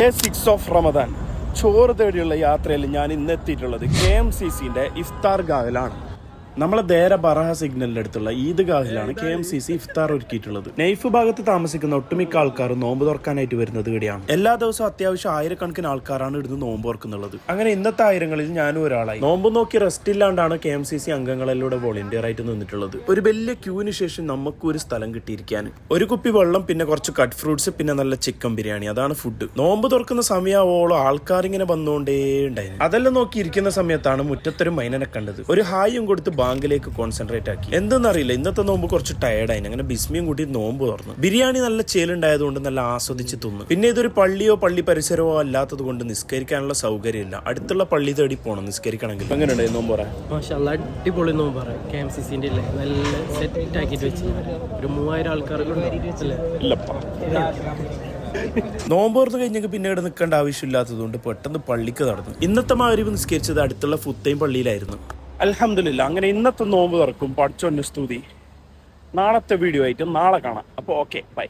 Day 6 of Ramadan. ചോറ് തേടിയുള്ള യാത്രയിൽ ഞാൻ ഇന്ന് എത്തിയിട്ടുള്ളത് KMCCന്റെ ഇഫ്താർ ഗാഹിലാണ്. നമ്മളെ ദേര ബറഹ സിഗ്നലിന്റെ അടുത്തുള്ള ഈദ്ഗാഹിലാണ് KMCC ഇഫ്താർ ഒരുക്കിയിട്ടുള്ളത്. നെയ്ഫ് ഭാഗത്ത് താമസിക്കുന്ന ഒട്ടുമിക്ക ആൾക്കാരും നോമ്പ് തുറക്കാനായിട്ട് വരുന്നത് ഇവിടെയാണ്. എല്ലാ ദിവസവും അത്യാവശ്യം ആയിരക്കണക്കിന് ആൾക്കാരാണ് ഇവിടുന്ന് നോമ്പ് തുറക്കുന്നുള്ളത്. അങ്ങനെ ഇന്നത്തെ ആയിരങ്ങളിൽ ഞാനും ഒരാളായി. നോമ്പ് നോക്കി റെസ്റ്റ് ഇല്ലാണ്ടാണ് KMCC അംഗങ്ങളെല്ലാം വോളണ്ടിയർ ആയിട്ട് നിന്നിട്ടുള്ളത്. ഒരു വലിയ ക്യൂവിന് ശേഷം നമുക്ക് ഒരു സ്ഥലം കിട്ടിയിരിക്കാൻ. ഒരു കുപ്പി വെള്ളം, പിന്നെ കുറച്ച് കട്ട് ഫ്രൂട്ട്സ്, പിന്നെ നല്ല ചിക്കൻ ബിരിയാണി. അതാണ് ഫുഡ്. നോമ്പ് തുറക്കുന്ന സമയമാവോളം ആൾക്കാരിങ്ങനെ വന്നുകൊണ്ടേ ഉണ്ടായിരുന്നു. അതെല്ലാം നോക്കി ഇരിക്കുന്ന സമയത്താണ് മുറ്റത്തൊരു മൈനനെ കണ്ടത്. ഒരു ഹായും കൊടുത്ത് ബാങ്കിലേക്ക് കോൺസെൻട്രേറ്റ് ആക്കി. എന്തെന്നറിയില്ല, ഇന്നത്തെ നോമ്പ് കുറച്ച് ടയർഡായി. അങ്ങനെ ബിസ്മിയും കൂട്ടി നോമ്പ് തുറന്നു. ബിരിയാണി നല്ല ചേലുണ്ടായതുകൊണ്ട് നല്ല ആസ്വദിച്ച് തിന്നു. പിന്നെ ഇതൊരു പള്ളിയോ പള്ളി പരിസരമോ അല്ലാത്തത് കൊണ്ട് നിസ്കരിക്കാനുള്ള സൗകര്യമില്ല. അടുത്തുള്ള പള്ളി തേടി പോകണം നിസ്കരിക്കണമെങ്കിൽ. എങ്ങനെയുണ്ടായി നോമ്പ് പറയാൻ? അടിപൊളി നോമ്പ് പറയാം. KMCCന്റെ നല്ല സെറ്റ് ആക്കിയിട്ട് വെച്ച് ഒരു 3000 ആൾക്കാർക്ക് നോമ്പ് തുറന്നു കഴിഞ്ഞെങ്കിൽ പിന്നെ ഇവിടെ നിൽക്കേണ്ട ആവശ്യമില്ലാത്തതുകൊണ്ട് പെട്ടെന്ന് പള്ളിക്ക് നടന്നു. ഇന്നത്തെ മഗ്‌രിബ് നിസ്കരിച്ചത് അടുത്തുള്ള ഫുത്തൈൻ പള്ളിയിലായിരുന്നു. അൽഹംദുലില്ലാ, അങ്ങനെ ഇന്നത്തെ നോമ്പ് തുറക്കും. പഠിച്ചോന്റെ സ്തുതി. നാളത്തെ വീഡിയോ ആയിട്ട് നാളെ കാണാം. അപ്പോൾ ഓക്കെ, ബൈ.